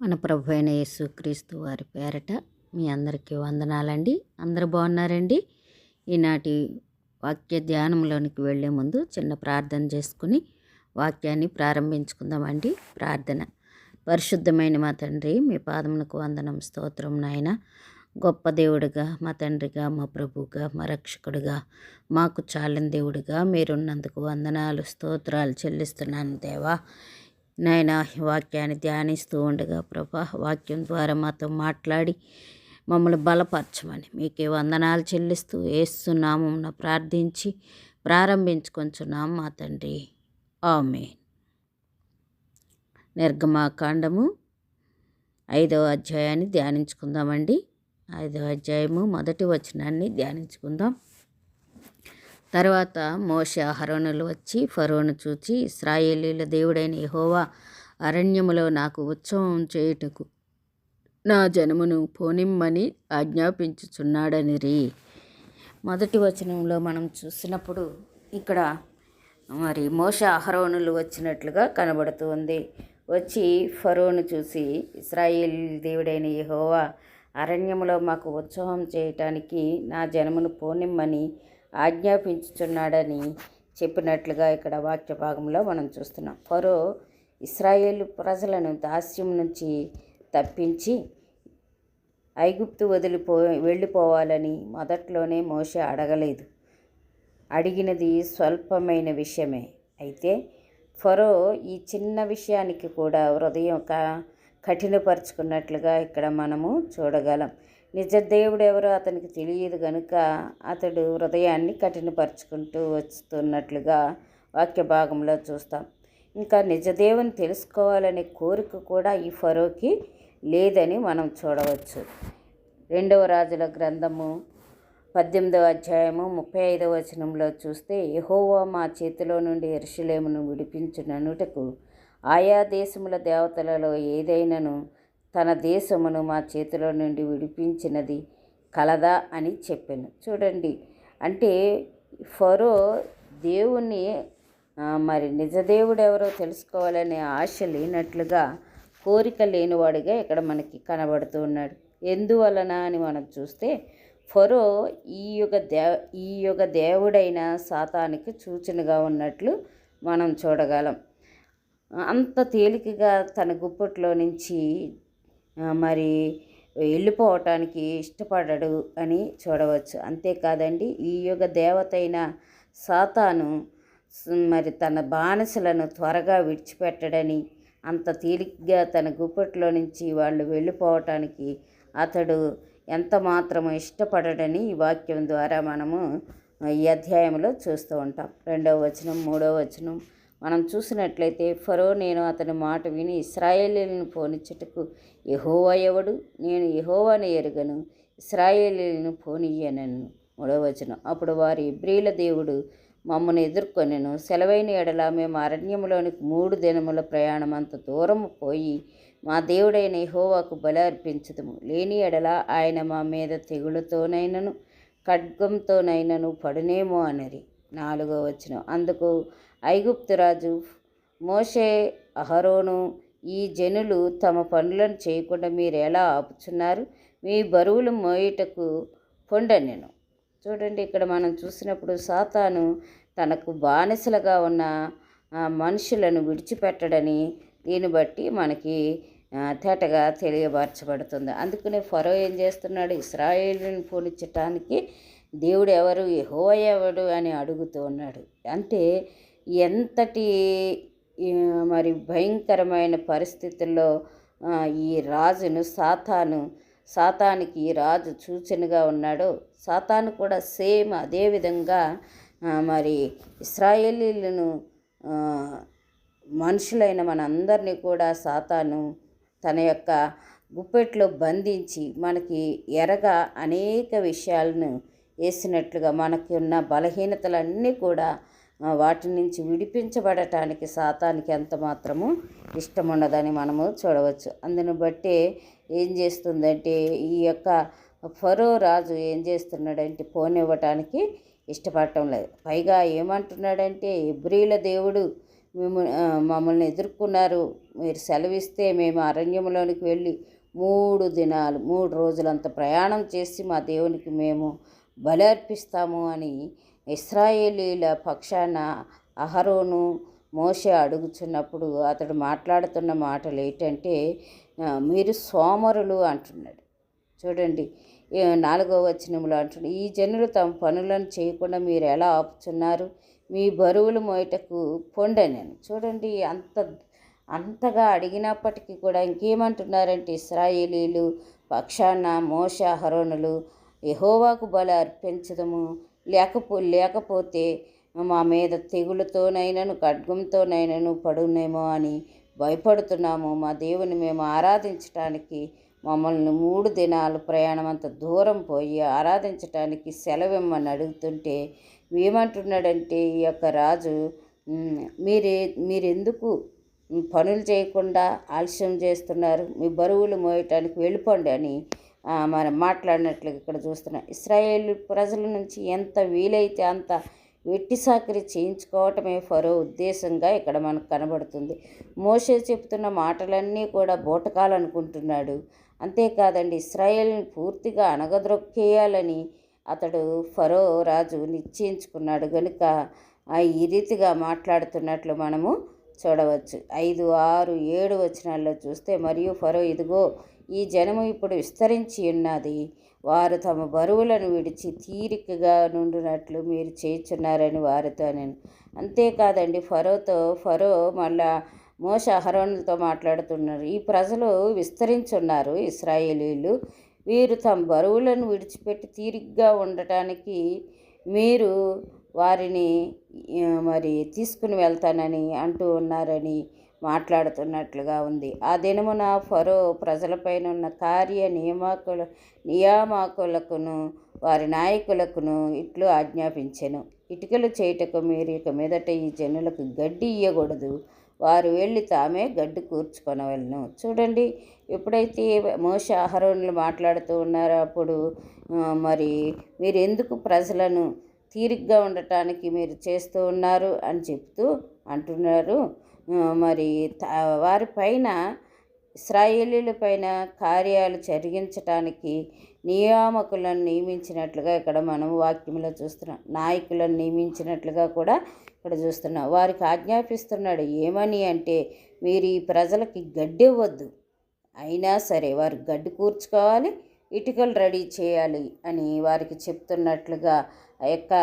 మన ప్రభు అయిన యేసుక్రీస్తు వారి పేరట మీ అందరికీ వందనాలండి. అందరూ బాగున్నారండి? ఈనాటి వాక్య ధ్యానంలోనికి వెళ్ళే ముందు చిన్న ప్రార్థన చేసుకుని వాక్యాన్ని ప్రారంభించుకుందామండి. ప్రార్థన. పరిశుద్ధమైన మా తండ్రి, మీ పాదమునకు వందనం, స్తోత్రం నాయన. గొప్ప దేవుడిగా, మా తండ్రిగా, మా ప్రభువుగా, మా రక్షకుడిగా, మాకు చాలిన దేవుడిగా మీరున్నందుకు వందనాలు, స్తోత్రాలు చెల్లిస్తున్నాను దేవా. నాయన, వాక్యాన్ని ధ్యానిస్తూ ఉండగా ప్రభా, వాక్యం ద్వారా మాతో మాట్లాడి మమ్మల్ని బలపరచమని మీకే వందనాలు చెల్లిస్తూ యేసు నామమున ప్రార్థించి ప్రారంభించుకొంచున్నాం మా తండ్రి. ఆమేన్. నిర్గమాకాండము 5వ అధ్యాయాన్ని ధ్యానించుకుందామండి. 5వ అధ్యాయము 1వ వచనాన్ని ధ్యానించుకుందాం. తర్వాత మోషే అహరోనులు వచ్చి ఫరోను చూచి, ఇశ్రాయేలీయుల దేవుడైన యెహోవా అరణ్యములో నాకు ఉత్సవం చేయుటకు నా జనమును పోనిమ్మని ఆజ్ఞాపించుచున్నాడనిరి. 1వ వచనంలో మనం చూసినప్పుడు ఇక్కడ మరి మోషే అహరోనులు వచ్చినట్లుగా కనబడుతుంది. వచ్చి ఫరోను చూసి, ఇశ్రాయేల్ దేవుడైన యెహోవా అరణ్యములో మాకు ఉత్సవం చేయటానికి నా జనమును పోనిమ్మని ఆజ్ఞాపించుచున్నాడని చెప్పినట్లుగా ఇక్కడ వాక్య భాగంలో మనం చూస్తున్నాం. ఫరో ఇశ్రాయేలు ప్రజలను దాస్యం నుంచి తప్పించి ఐగుప్తు వెళ్ళిపోవాలని మొదట్లోనే మోషే అడగలేదు. అడిగినది స్వల్పమైన విషయమే. అయితే ఫరో ఈ చిన్న విషయానికి కూడా హృదయం కఠినపరుచుకున్నట్లుగా ఇక్కడ మనము చూడగలం. నిజ దేవుడు ఎవరో అతనికి తెలియదు కనుక అతడు హృదయాన్ని కఠినపరుచుకుంటూ వస్తున్నట్లుగా వాక్య భాగంలో చూస్తాం. ఇంకా నిజదేవుని తెలుసుకోవాలనే కోరిక కూడా ఈ ఫరోకి లేదని మనం చూడవచ్చు. 2వ రాజుల గ్రంథము 18వ అధ్యాయము 35వ వచనంలో చూస్తే, యెహోవా మా చేతిలో నుండి యెరూషలేమును విడిపించుననుటకు ఆయా దేశముల దేవతలలో ఏదైనను తన దేశమును మా చేతిలో నుండి విడిపించినది కలదా అని చెప్పాను. చూడండి, అంటే ఫరో దేవుణ్ణి మరి నిజదేవుడు ఎవరో తెలుసుకోవాలనే ఆశ లేనట్లుగా, కోరిక లేనివాడిగా ఇక్కడ మనకి కనబడుతూ ఉన్నాడు. ఎందువలన అని మనం చూస్తే, ఫరో ఈ యుగ దేవుడైన సాతానికి సూచనగా ఉన్నట్లు మనం చూడగలం. అంత తేలికగా తన గుప్పట్లో నుంచి మరి వెళ్ళిపోవటానికి ఇష్టపడడు అని చూడవచ్చు. అంతేకాదండి, ఈ యుగ దేవతైన సాతాను మరి తన బానిసలను త్వరగా విడిచిపెట్టడని, అంత తేలిగ్గా తన గుప్పట్లో నుంచి వాళ్ళు వెళ్ళిపోవటానికి అతడు ఎంత మాత్రము ఇష్టపడడని ఈ వాక్యం ద్వారా మనము ఈ అధ్యాయంలో చూస్తూ ఉంటాం. 2వ వచనం 3వ వచనం మనం చూసినట్లయితే, ఫరో నేను అతని మాట విని ఇశ్రాయేలీయులను పోనిచ్చుటకు యెహోవా ఎవడు? నేను యెహోవాను ఎరుగను, ఇశ్రాయేలీయులను పోనీయనను. 3వ వచనం అప్పుడు వారు, ఇబ్రీల దేవుడు మమ్మను ఎదుర్కొనెను. సెలవైన ఎడల మేము అరణ్యములోనికి 3 దినముల ప్రయాణం అంత దూరము పోయి మా దేవుడైన యెహోవాకు బలి అర్పించుదుము. లేని ఎడల ఆయన మా మీద తెగులుతోనైనను ఖడ్గంతోనైనను పడునేమో అనిరి. 4వ వచనం అందుకు ఐగుప్తురాజు, మోషే అహరోను, ఈ జనులు తమ పనులను చేయకుండా మీరు ఎలా ఆపుచున్నారు? మీ బరువులు మోయుటకు పొండనెను. చూడండి, ఇక్కడ మనం చూసినప్పుడు సాతాను తనకు బానిసలుగా ఉన్న మనుషులను విడిచిపెట్టడని దీన్ని బట్టి మనకి తేటగా తెలియపరచబడుతుంది. అందుకనే ఫరో ఏం చేస్తున్నాడు? ఇశ్రాయేలుని పోనిచ్చటానికి దేవుడు ఎవరు, యెహోవా ఎవడు అని అడుగుతూ ఉన్నాడు. అంటే ఎంతటి మరి భయంకరమైన పరిస్థితుల్లో ఈ రాజును సాతానికి ఈ రాజు సూచనగా ఉన్నాడో, సాతాను కూడా సేమ్ అదే విధంగా మరి ఇశ్రాయేలీయులను మనుషులైన మనందరినీ కూడా సాతాను తన యొక్క గుప్పెట్లో బంధించి మనకి ఎరగా అనేక విషయాలను వేసినట్లుగా, మనకి ఉన్న బలహీనతలన్నీ కూడా వాటి నుంచి విడిపించబడటానికి సాతానికి ఎంత మాత్రము ఇష్టం ఉండదని మనము చూడవచ్చు. అందును బట్టి ఏం చేస్తుందంటే, ఈ యొక్క ఫరో రాజు ఏం చేస్తున్నాడంటే పోనివ్వటానికి ఇష్టపడటం లేదు. పైగా ఏమంటున్నాడంటే, ఇబ్రీల దేవుడు మమ్మల్ని ఎదుర్కొన్నారు. మీరు సెలవిస్తే మేము అరణ్యంలోనికి వెళ్ళి 3 రోజులంత ప్రయాణం చేసి మా దేవునికి మేము బలి అర్పిస్తాము అని ఇశ్రాయేలీల పక్షాన అహరోను మోషే అడుగుచున్నప్పుడు అతడు మాట్లాడుతున్న మాటలు ఏంటంటే మీరు సోమరులు అంటున్నాడు. చూడండి 4వ వచనంలో అంటున్నాడు, ఈ జనులు తమ పనులను చేయకుండా మీరు ఎలా ఆపుచున్నారు, మీ బరువులు మోయటకు పొండనని. చూడండి, అంతగా అడిగినప్పటికీ కూడా ఇంకేమంటున్నారంటే ఇశ్రాయేలీలు పక్షాన మోషే అహరోనులు యెహోవాకు బలి అర్పించదము, లేకపోతే మా మీద తెగులతోనైనను ఖడ్గంతోనైనను పడునేమో అని భయపడుతున్నాము. మా దేవుని మేము ఆరాధించటానికి మమ్మల్ని 3 దినాలు ప్రయాణం అంత దూరం పోయి ఆరాధించటానికి సెలవిమ్మని అడుగుతుంటే ఏమంటున్నాడంటే ఈ యొక్క రాజు, మీరెందుకు పనులు చేయకుండా ఆలస్యం చేస్తున్నారు, మీ బరువులు మోయటానికి వెళ్ళిపోండి అని మనం మాట్లాడినట్లుగా ఇక్కడ చూస్తున్నాం. ఇశ్రాయేలు ప్రజల నుంచి ఎంత వీలైతే అంత వెట్టి సాకిరి చేయించుకోవటమే ఫరో ఉద్దేశంగా ఇక్కడ మనకు కనబడుతుంది. మోషే చెప్తున్న మాటలన్నీ కూడా బూటకాలనుకుంటున్నాడు. అంతేకాదండి, ఇశ్రాయేల్ని పూర్తిగా అణగద్రొక్కేయాలని అతడు ఫరో రాజు నిశ్చయించుకున్నాడు గనుక ఈ రీతిగా మాట్లాడుతున్నట్లు మనము చూడవచ్చు. 5, 6, 7 వచనాల్లో చూస్తే, మరియు ఫరో ఇదిగో ఈ జనము ఇప్పుడు విస్తరించి ఉన్నది, వారు తమ బరువులను విడిచి తీరికగా నుండినట్లు మీరు చేయుచున్నారని వారితో నేను. అంతేకాదండి, ఫరో మళ్ళా మోషే అహరోనులతో మాట్లాడుతున్నారు. ఈ ప్రజలు విస్తరించున్నారు ఇశ్రాయేలీలు, వీరు తమ బరువులను విడిచిపెట్టి తీరిగ్గా ఉండటానికి మీరు వారిని మరి తీసుకుని వెళ్తానని అంటూ ఉన్నారని మాట్లాడుతున్నట్లుగా ఉంది. ఆ దినమున ఫరో ప్రజలపైన ఉన్న నియామకులకును వారి నాయకులకును ఇట్లు ఆజ్ఞాపించెను, ఇటుకలు చేయుటకు మీరు ఇక మీదట ఈ జనులకు గడ్డి ఇయ్యకూడదు, వారు వెళ్ళి తామే గడ్డి కూర్చుకొనవలను. చూడండి, ఎప్పుడైతే మోషే అహరోనులు మాట్లాడుతూ ఉన్నారో అప్పుడు మరి మీరు ఎందుకు ప్రజలను తీరిగ్గా ఉండటానికి మీరు చేస్తూ ఉన్నారు అని చెప్తూ అంటున్నారు. మరి వారిపైన ఇశ్రాయేలీల పైన కార్యాలు జరిగించటానికి నియామకులను నియమించినట్లుగా ఇక్కడ మనం వాక్యంలో చూస్తున్నాం. నాయకులను నియమించినట్లుగా కూడా ఇక్కడ చూస్తున్నాం. వారికి ఆజ్ఞాపిస్తున్నాడు ఏమని అంటే, మీరు ఈ ప్రజలకి గడ్డి ఇవ్వద్దు, అయినా సరే వారు గడ్డి కూర్చుకోవాలి, ఇటుకలు రెడీ చేయాలి అని వారికి చెప్తున్నట్లుగా ఆ యొక్క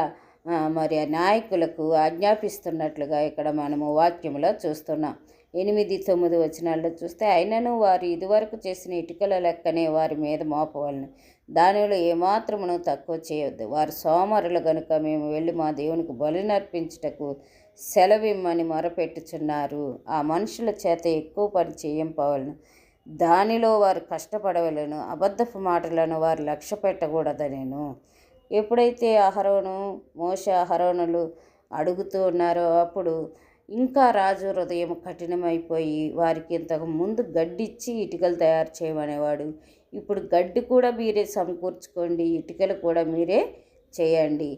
మరి నాయకులకు ఆజ్ఞాపిస్తున్నట్లుగా ఇక్కడ మనము వాక్యంలో చూస్తున్నాం. 8, 9 వచనాల్లో చూస్తే, అయినను వారు ఇదివరకు చేసిన ఇటుకల లెక్కనే వారి మీద మోపవలను, దానిలో ఏమాత్రమును తక్కువ చేయవద్దు, వారు సోమరులు గనుక మేము వెళ్ళి మా దేవునికి బలినర్పించుటకు సెలవిమ్మని మొరపెట్టుచున్నారు. ఆ మనుషుల చేత ఎక్కువ పని చేయింపవలను, దానిలో వారు కష్టపడవలను, అబద్ధపు మాటలను వారు లక్ష్య పెట్టకూడదనేను. ఎప్పుడైతే మోషే అహరోనులు అడుగుతూ ఉన్నారో అప్పుడు ఇంకా రాజు హృదయం కఠినమైపోయి వారికి ఇంతకు ముందు గడ్డిచ్చి ఇటుకలు తయారు చేయమనేవాడు, ఇప్పుడు గడ్డి కూడా మీరే సమకూర్చుకోండి, ఇటుకలు కూడా మీరే చేయండి,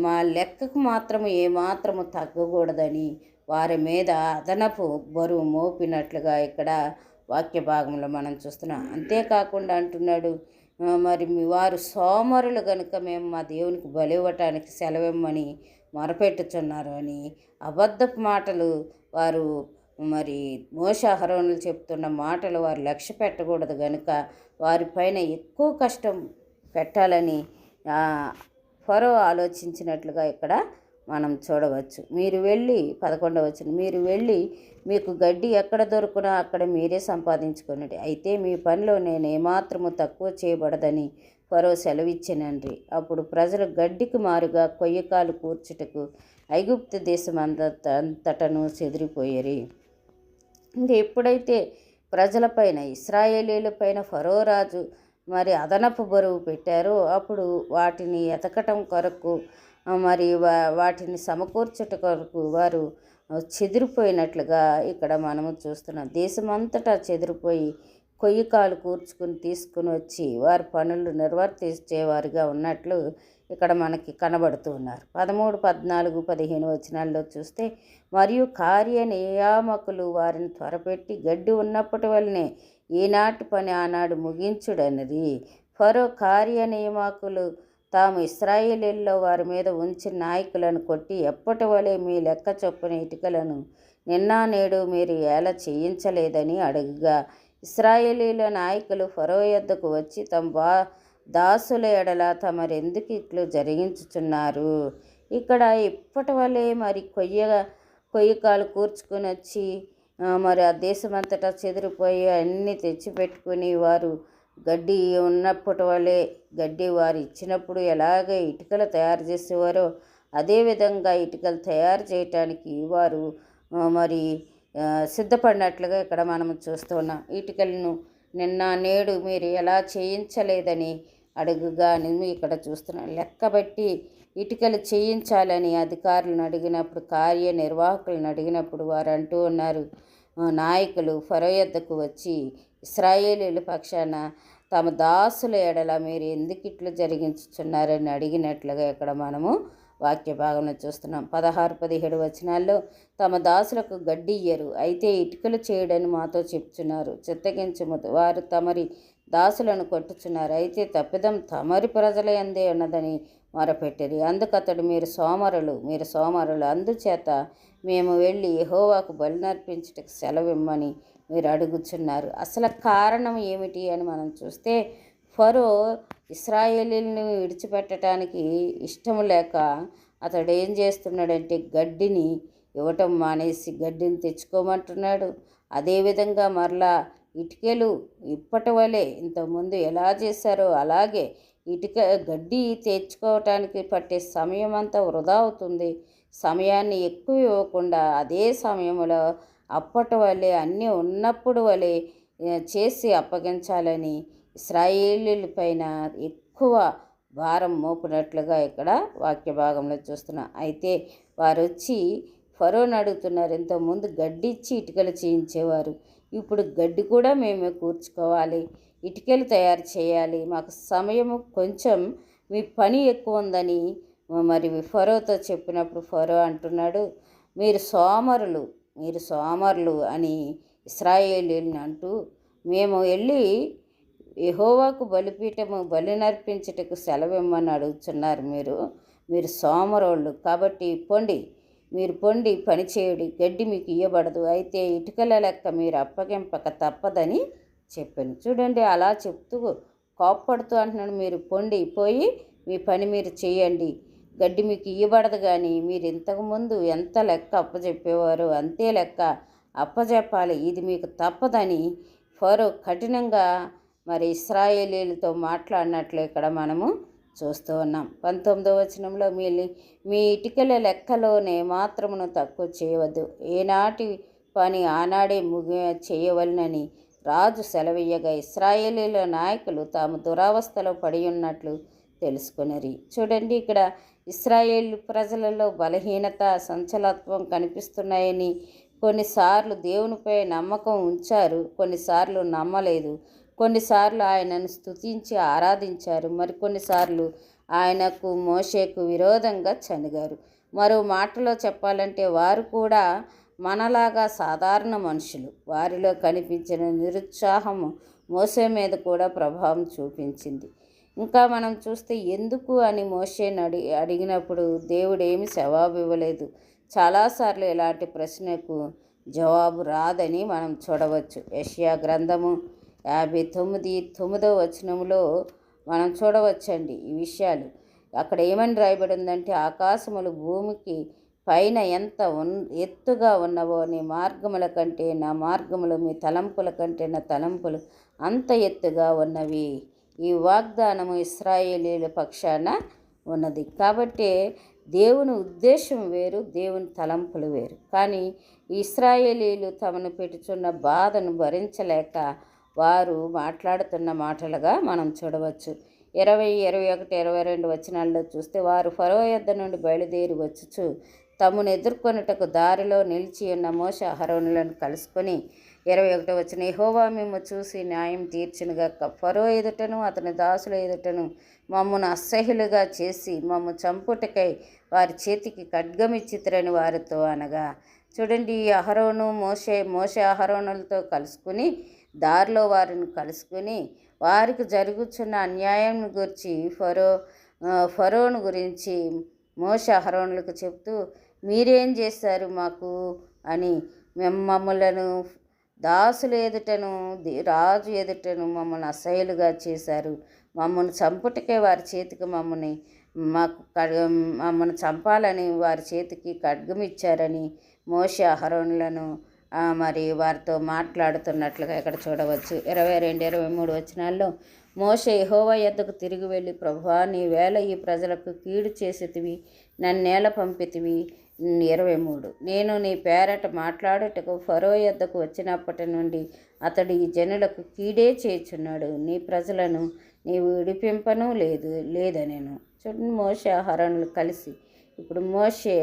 మా లెక్కకు మాత్రము ఏమాత్రము తగ్గకూడదని వారి మీద అదనపు బరువు మోపినట్లుగా ఇక్కడ వాక్య భాగంలో మనం చూస్తున్నాం. అంతేకాకుండా అంటున్నాడు, మరి వారు సోమరులు కనుక మేము మా దేవునికి బలి ఇవ్వటానికి సెలవిమ్మని మొరపెట్టుచున్నారు అని అబద్ధపు మాటలు వారు మరి మోషే అహరోనులు చెప్తున్న మాటలు వారు లక్ష్య పెట్టకూడదు కనుక వారిపైన ఎక్కువ కష్టం పెట్టాలని ఫరో ఆలోచించినట్లుగా ఇక్కడ మనం చూడవచ్చు. మీరు వెళ్ళి 11వ వచనం, మీరు వెళ్ళి మీకు గడ్డి ఎక్కడ దొరుకునా అక్కడ మీరే సంపాదించుకునండి, అయితే మీ పనిలో నేను ఏమాత్రము తక్కువ చేయబడదని ఫరో సెలవిచ్చినండ్రి. అప్పుడు ప్రజలు గడ్డికి మారుగా కొయ్యకాలు కూర్చుటకు ఐగుప్తు దేశం అంతటను చెదిరిపోయేరి. ఇంక ఎప్పుడైతే ప్రజలపైన ఇశ్రాయేలీలపైన ఫరో రాజు మరి అదనపు బరువు పెట్టారో అప్పుడు వాటిని ఎతకటం కొరకు మరి వాటిని సమకూర్చుట కొరకు వారు చెదిరిపోయినట్లుగా ఇక్కడ మనము చూస్తున్నాం. దేశమంతటా చెదిరిపోయి కొయ్యకాలు కూర్చుకుని తీసుకుని వచ్చి వారి పనులు నిర్వర్తించేవారుగా ఉన్నట్లు ఇక్కడ మనకి కనబడుతూ ఉన్నారు. 13, 14, 15 వచనాల్లో చూస్తే, మరియు కార్య నియామకులు వారిని త్వరపెట్టి గడ్డి ఉన్నప్పటి వల్లనే ఈనాటి పని ఆనాడు ముగించుడనిది. ఫరో కార్య నియామకులు తాము ఇశ్రాయేలీల్లో వారి మీద ఉంచిన నాయకులను కొట్టి ఎప్పటి వలె మీ లెక్క చొప్పున ఇటుకలను నిన్న నేడు మీరు ఎలా చేయించలేదని అడుగుగా, ఇశ్రాయేలీల నాయకులు ఫరో యొద్దకు వచ్చి తమ దాసుల ఎడల తమరెందుకు ఇట్లు జరిగించుచున్నారు? ఇక్కడ ఇప్పటి వలె మరి కొయ్యకాలు కూర్చుకొని వచ్చి మరి ఆ దేశమంతటా చెదిరిపోయి అన్నీ తెచ్చిపెట్టుకుని వారు గడ్డి ఉన్నప్పటి వలె గడ్డి వారు ఇచ్చినప్పుడు ఎలాగ ఇటుకలు తయారు చేసేవారో అదేవిధంగా ఇటుకలు తయారు చేయటానికి వారు మరి సిద్ధపడినట్లుగా ఇక్కడ మనం చూస్తూ ఉన్నాం. ఇటుకలను నిన్న నేడు మీరు ఎలా చేయించలేదని అడుగుగా ఇక్కడ చూస్తున్నాం. లెక్కబట్టి ఇటుకలు చేయించాలని అధికారులను అడిగినప్పుడు, కార్యనిర్వాహకులను అడిగినప్పుడు వారు అంటూ ఉన్నారు, నాయకులు ఫరో యొద్దకు వచ్చి ఇశ్రాయేలీల పక్షాన తమ దాసుల ఎడల మీరు ఎందుకు ఇట్లు జరిగించుచున్నారని అడిగినట్లుగా ఇక్కడ మనము వాక్య భాగంలో చూస్తున్నాం. 16, 17 వచనాల్లో తమ దాసులకు గడ్డి ఇయ్యరు, అయితే ఇటుకలు చేయడని మాతో చెప్తున్నారు, చిత్తగించము, వారు తమరి దాసులను కొట్టుచున్నారు, అయితే తప్పిదం తమరి ప్రజల యందే ఉన్నదని మొరపెట్టిరి. అందుకతడు మీరు సోమరులు, అందుచేత మేము వెళ్ళి యెహోవాకు బలినర్పించుటకు సెలవిమ్మని మీరు అడుగుచున్నారు. అసలు కారణం ఏమిటి అని మనం చూస్తే, ఫరో ఇశ్రాయేలీలను విడిచిపెట్టడానికి ఇష్టం లేక అతడు ఏం చేస్తున్నాడంటే గడ్డిని ఇవ్వటం మానేసి గడ్డిని తెచ్చుకోమంటున్నాడు. అదేవిధంగా మరలా ఇటుకలు ఇప్పటి వలె ఇంతకుముందు ఎలా చేశారో అలాగే గడ్డి తెచ్చుకోవటానికి పట్టే సమయం అంతా వృధా అవుతుంది. సమయాన్ని ఎక్కువ ఇవ్వకుండా అదే సమయంలో అప్పటి వలె అన్నీ ఉన్నప్పుడు వలె చేసి అప్పగించాలని ఇశ్రాయేలీల పైన ఎక్కువ భారం మోపినట్లుగా ఇక్కడ వాక్య భాగంలో చూస్తున్నాం. అయితే వారు వచ్చి ఫరోని అడుగుతున్నారు, ఇంతకుముందు గడ్డి ఇచ్చి ఇటుకలు చేయించేవారు, ఇప్పుడు గడ్డి కూడా మేమే కూర్చుకోవాలి, ఇటుకలు తయారు చేయాలి, మాకు సమయము కొంచెం, మీ పని ఎక్కువ ఉందని మరి ఫరోతో చెప్పినప్పుడు ఫరో అంటున్నాడు, మీరు సోమరులు అని ఇశ్రాయేలీని అంటూ మేము వెళ్ళి యెహోవాకు బలినర్పించుటకు సెలవిమ్మని అడుగుతున్నారు. మీరు సోమరోళ్ళు కాబట్టి మీరు పొండి పని చేయుడి, గడ్డి మీకు ఇయ్యబడదు, అయితే ఇటుకల లెక్క మీరు అప్పగింపక తప్పదని చెప్పాను. చూడండి, అలా చెప్తూ కోప్పడుతూ అంటున్నాడు, మీరు పోయి మీ పని మీరు చేయండి, గడ్డి మీకు ఇయ్యబడదు, కానీ మీరు ఇంతకుముందు ఎంత లెక్క అప్పచెప్పేవారో అంతే లెక్క అప్పచెప్పాలి, ఇది మీకు తప్పదని ఫరో కఠినంగా మరి ఇశ్రాయేలీలతో మాట్లాడినట్లు ఇక్కడ మనము చూస్తూ ఉన్నాం. 19వ వచనంలో మీ ఇటుకల లెక్కలోనే మాత్రమును తక్కువ చేయవద్దు, ఏనాటి పని ఆనాడే చేయవలనని రాజు సెలవీయగా ఇశ్రాయేలీల నాయకులు తాము దురావస్థలో పడి ఉన్నట్లు తెలుసుకున్నారు. చూడండి, ఇక్కడ ఇశ్రాయేల్ ప్రజలలో బలహీనత, సంచలత్వం కనిపిస్తున్నాయని, కొన్నిసార్లు దేవునిపై నమ్మకం ఉంచారు, కొన్నిసార్లు నమ్మలేదు, కొన్నిసార్లు ఆయనను స్తుతించి ఆరాధించారు, మరికొన్నిసార్లు ఆయనకు మోషేకు విరోధంగా చనిగారు. మరో మాటలో చెప్పాలంటే వారు కూడా మనలాగా సాధారణ మనుషులు. వారిలో కనిపించిన నిరుత్సాహము మోషే మీద కూడా ప్రభావం చూపించింది. ఇంకా మనం చూస్తే ఎందుకు అని మోషేని అడిగినప్పుడు దేవుడు ఏమి జవాబు ఇవ్వలేదు. చాలాసార్లు ఇలాంటి ప్రశ్నకు జవాబు రాదని మనం చూడవచ్చు. యెషయా గ్రంథము 59:9 వచనంలో మనం చూడవచ్చండి ఈ విషయాలు. అక్కడ ఏమని రాయబడి ఉందంటే, ఆకాశములు భూమికి పైన ఎంత ఎత్తుగా ఉన్నవో నీ మార్గముల కంటే నా మార్గములు, మీ తలంపుల కంటే నా తలంపులు అంత ఎత్తుగా ఉన్నవి. ఈ వాగ్దానము ఇశ్రాయేలీల పక్షాన ఉన్నది. కాబట్టి దేవుని ఉద్దేశం వేరు, దేవుని తలంపులు వేరు. కానీ ఇశ్రాయేలీలు తమను పెట్టుచున్న బాధను భరించలేక వారు మాట్లాడుతున్న మాటలుగా మనం చూడవచ్చు. 20, 21, 22 వచనాల్లో చూస్తే, వారు ఫరో యొద్ద నుండి బయలుదేరి వచ్చుచు తమను ఎదుర్కొనుటకు దారిలో నిలిచి ఉన్న మోషే అహరోనులను కలుసుకొని 21 యెహోవా మేము చూసి న్యాయం తీర్చునుగాక. ఫరో ఎదుటను అతని దాసుల ఎదుటను మమ్మను అసహ్యులుగా చేసి మమ్ము చంపుటకై వారి చేతికి ఖడ్గమిచ్చితిరని వారితో అనగా. చూడండి, ఈ అహరోను మోషే అహరోనులతో కలుసుకుని దారిలో వారిని కలుసుకుని వారికి జరుగుతున్న అన్యాయం గురించి ఫరోను గురించి మోషే అహరోనులకు చెప్తూ, మీరేం చేశారు మాకు అని మమ్మలను దాసులు ఎదుటను రాజు ఎదుటను మమ్మల్ని అసహ్యులుగా చేశారు, మమ్మల్ని చంపుటకే వారి చేతికి మమ్మల్ని చంపాలని వారి చేతికి ఖడ్గం ఇచ్చారని మోషే అహరోనులను మరి వారితో మాట్లాడుతున్నట్లుగా ఇక్కడ చూడవచ్చు. 22, 23 వచనాల్లో మోషే యెహోవా యొద్దకు తిరిగి వెళ్ళి, ప్రభువా, నీవేళ ఈ ప్రజలకు కీడు చేసితివి, నన్నేల పంపితివి. 23 నేను నీ పేరట మాట్లాడుటకు ఫరో యొద్దకు వచ్చినప్పటి నుండి అతడు ఈ జనులకు కీడే చేయుచున్నాడు, నీ ప్రజలను నీవు విడిపింపను లేదనెను. చూడండి, మోషే అహరోనులు కలిసి ఇప్పుడు మోషే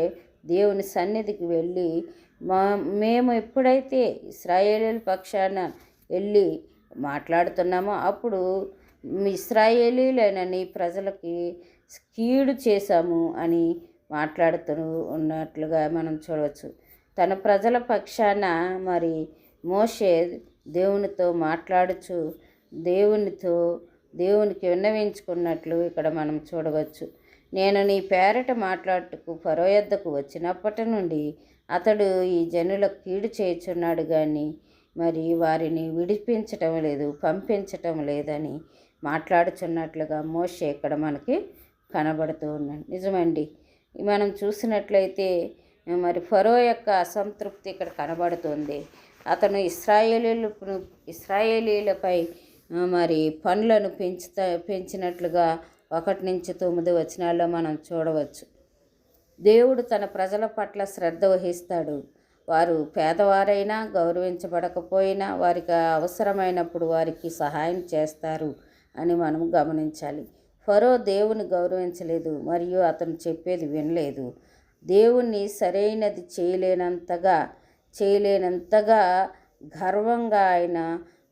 దేవుని సన్నిధికి వెళ్ళి, మేము ఎప్పుడైతే ఇశ్రాయేలీయుల పక్షాన వెళ్ళి మాట్లాడుతున్నామో అప్పుడు ఇశ్రాయేలీయులైన నీ ప్రజలకి కీడు చేశాము అని మాట్లాడుతూ ఉన్నట్లుగా మనం చూడవచ్చు. తన ప్రజల పక్షాన మరి మోషే దేవునితో మాట్లాడుచు దేవునికి విన్నవించుకున్నట్లు ఇక్కడ మనం చూడవచ్చు. నేను నీ పేరట మాట్లాడుటకు ఫరో యొద్దకు వచ్చినప్పటి నుండి అతడు ఈ జనులకు కీడు చేయుచున్నాడు కానీ మరి వారిని విడిపించటం లేదు, పంపించటం లేదని మాట్లాడుచున్నట్లుగా మోషే ఇక్కడ మనకి కనబడుతూ ఉన్నాడు. నిజమండి, మనం చూసినట్లయితే మరి ఫరో యొక్క అసంతృప్తి ఇక్కడ కనబడుతుంది. అతను ఇశ్రాయేలీలపై మరి పనులను పెంచినట్లుగా 1-9 వచనాల్లో మనం చూడవచ్చు. దేవుడు తన ప్రజల పట్ల శ్రద్ధ వహిస్తాడు. వారు పేదవారైనా గౌరవించబడకపోయినా వారికి అవసరమైనప్పుడు వారికి సహాయం చేస్తారు అని మనం గమనించాలి. ఫరో దేవుని గౌరవించలేదు మరియు అతను చెప్పేది వినలేదు. దేవుణ్ణి సరైనది చేయలేనంతగా గర్వంగా ఆయన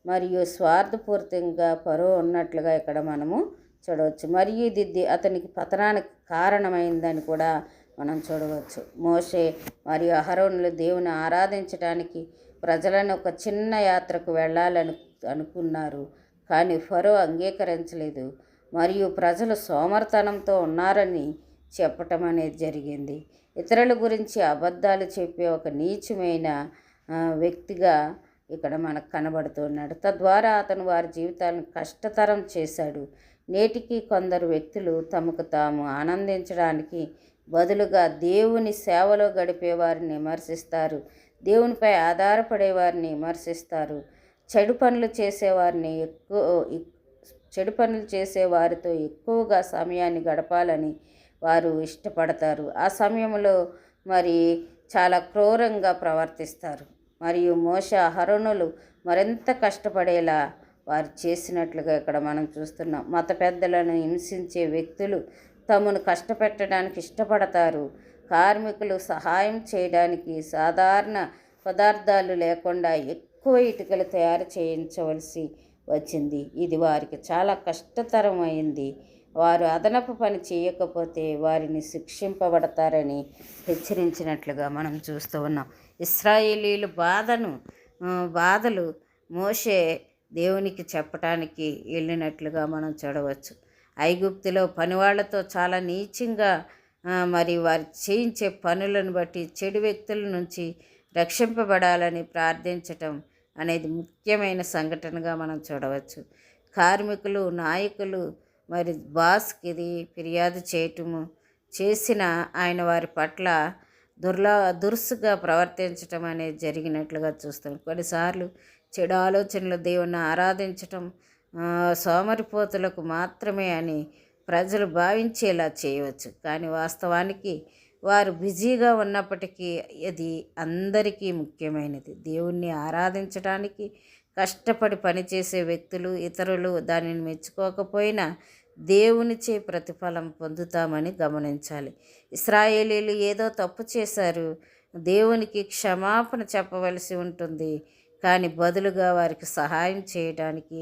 మరియు స్వార్థపూరితంగా ఫరో ఉన్నట్లుగా ఇక్కడ మనము చూడవచ్చు. మరియు ఇది అతనికి పతనానికి కారణమైందని కూడా మనం చూడవచ్చు. మోషే మరియు అహరోనులు దేవుని ఆరాధించడానికి ప్రజలను ఒక చిన్న యాత్రకు వెళ్ళాలని అనుకున్నారు, కానీ ఫరో అంగీకరించలేదు మరియు ప్రజలు సోమరితనంతో ఉన్నారని చెప్పటం అనేది జరిగింది. ఇతరుల గురించి అబద్ధాలు చెప్పే ఒక నీచమైన వ్యక్తిగా ఇక్కడ మనకు కనబడుతున్నాడు. తద్వారా అతను వారి జీవితాలను కష్టతరం చేశాడు. నేటికి కొందరు వ్యక్తులు తమకు తాము ఆనందించడానికి బదులుగా దేవుని సేవలో గడిపే వారిని విమర్శిస్తారు, దేవునిపై ఆధారపడే వారిని విమర్శిస్తారు. చెడు పనులు చేసే వారితో ఎక్కువగా సమయాన్ని గడపాలని వారు ఇష్టపడతారు. ఆ సమయంలో మరి చాలా క్రూరంగా ప్రవర్తిస్తారు. మరియు మోషే అహరోనులు మరింత కష్టపడేలా వారు చేసినట్లుగా ఇక్కడ మనం చూస్తున్నాం. మత పెద్దలను హింసించే వ్యక్తులు తమను కష్టపెట్టడానికి ఇష్టపడతారు. కార్మికులు సహాయం చేయడానికి సాధారణ పదార్థాలు లేకుండా ఎక్కువ ఇటుకలు తయారు చేయించవలసి వచ్చింది. ఇది వారికి చాలా కష్టతరమైంది. వారు అదనపు పని చేయకపోతే వారిని శిక్షింపబడతారని హెచ్చరించినట్లుగా మనం చూస్తూ ఉన్నాం. ఇశ్రాయేలీయుల బాధలు మోషే దేవునికి చెప్పటానికి వెళ్ళినట్లుగా మనం చూడవచ్చు. ఐగుప్తులో పనివాళ్లతో చాలా నీచంగా మరి వారు చేయించే పనులను బట్టి చెడు వ్యక్తుల నుంచి రక్షింపబడాలని ప్రార్థించటం అనేది ముఖ్యమైన సంఘటనగా మనం చూడవచ్చు. కార్మికులు, నాయకులు మరి బాస్కి ఇది ఫిర్యాదు చేసిన ఆయన వారి పట్ల దురుసుగా ప్రవర్తించటం అనేది జరిగినట్లుగా చూస్తాం. కొన్నిసార్లు చెడు ఆలోచనలు దేవుణ్ణి ఆరాధించటం సోమరిపోతులకు మాత్రమే అని ప్రజలు భావించేలా చేయవచ్చు. కానీ వాస్తవానికి వారు బిజీగా ఉన్నప్పటికీ అది అందరికీ ముఖ్యమైనది. దేవుణ్ణి ఆరాధించడానికి కష్టపడి పనిచేసే వ్యక్తులు ఇతరులు దానిని మెచ్చుకోకపోయినా దేవునిచే ప్రతిఫలం పొందుతామని గమనించాలి. ఇశ్రాయేలీయులు ఏదో తప్పు చేశారు, దేవునికి క్షమాపణ చెప్పవలసి ఉంటుంది, కానీ బదులుగా వారికి సహాయం చేయడానికి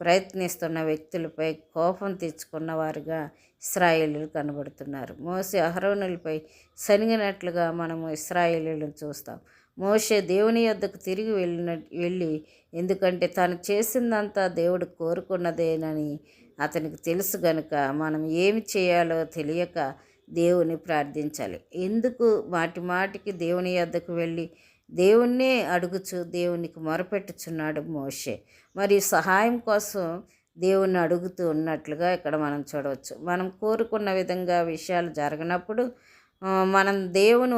ప్రయత్నిస్తున్న వ్యక్తులపై కోపం తెచ్చుకున్నవారుగా ఇశ్రాయేలీయులు కనబడుతున్నారు. మోషే అహరోనులపై సనిగినట్లుగా మనము ఇశ్రాయేలీయులను చూస్తాం. మోషే దేవుని యొద్దకు తిరిగి వెళ్ళి ఎందుకంటే తను చేసిందంతా దేవుడు కోరుకున్నదేనని అతనికి తెలుసు గనుక మనం ఏమి చేయాలో తెలియక దేవుని ప్రార్థించాలి. ఎందుకు మాటి మాటికి దేవుని యొద్దకు వెళ్ళి దేవుణ్ణే అడుగుచు దేవునికి మొరపెట్టుచున్నాడు మోషే. మరి సహాయం కోసం దేవుణ్ణి అడుగుతూ ఉన్నట్లుగా ఇక్కడ మనం చూడవచ్చు. మనం కోరుకున్న విధంగా విషయాలు జరగనప్పుడు మనం దేవుని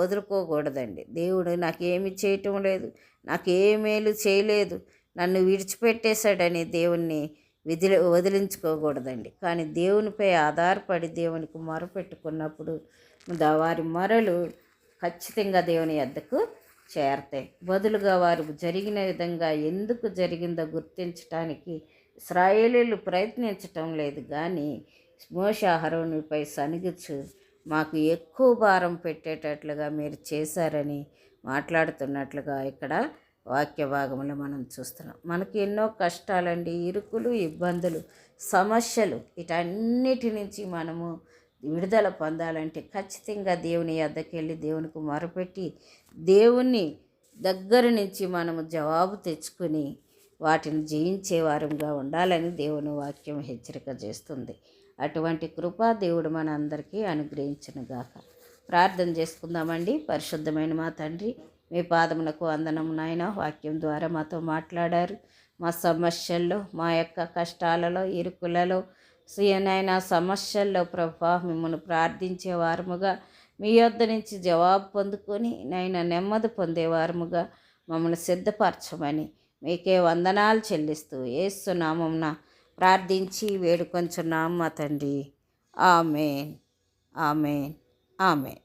వదులుకోకూడదండి. దేవుడు నాకేమి చేయటం లేదు, నాకు ఏ మేలు చేయలేదు, నన్ను విడిచిపెట్టేశాడని దేవుణ్ణి వదిలించుకోకూడదండి. కానీ దేవునిపై ఆధారపడి దేవునికి మొరపెట్టుకున్నప్పుడు వారి మొరలు ఖచ్చితంగా దేవుని యొద్దకు చేరతాయి. బదులుగా వారు జరిగిన విధంగా ఎందుకు జరిగిందో గుర్తించడానికి ఇశ్రాయేలీయులు ప్రయత్నించటం లేదు. కానీ మోషే అహరోనుపై సనిగుచు మాకు ఎక్కువ భారం పెట్టేటట్లుగా మీరు చేశారని మాట్లాడుతున్నట్లుగా ఇక్కడ వాక్య భాగంలో మనం చూస్తున్నాం. మనకి ఎన్నో కష్టాలండి, ఇరుకులు, ఇబ్బందులు, సమస్యలు, వీటన్నిటి నుంచి మనము విడుదల పొందాలంటే ఖచ్చితంగా దేవుని యొద్దకు వెళ్ళి దేవునికి మొరపెట్టి దేవుని దగ్గర నుంచి మనము జవాబు తెచ్చుకుని వాటిని జయించే వారంగా ఉండాలని దేవుని వాక్యం హెచ్చరిక చేస్తుంది. అటువంటి కృపా దేవుడు మన అందరికీ అనుగ్రహించునుగాక. ప్రార్థన చేసుకుందామండి. పరిశుద్ధమైన మా తండ్రి, మీ పాదములకు వందనము నాయన. వాక్యం ద్వారా మాతో మాట్లాడారు. మా సమస్యల్లో, మా యొక్క కష్టాలలో, ఇరుకులలో, నాయన సమస్యల్లో ప్రభా మిమ్మల్ని ప్రార్థించే వారముగా, మీ యొద్ద నుంచి జవాబు పొందుకొని నాయన నెమ్మది పొందేవారముగా మమ్మల్ని సిద్ధపరచమని మీకే వందనాలు చెల్లిస్తూ యేసు నామమున ప్రార్థించి వేడుకొంచున్నాం మా తండ్రి. ఆమేన్, ఆమేన్, ఆమేన్.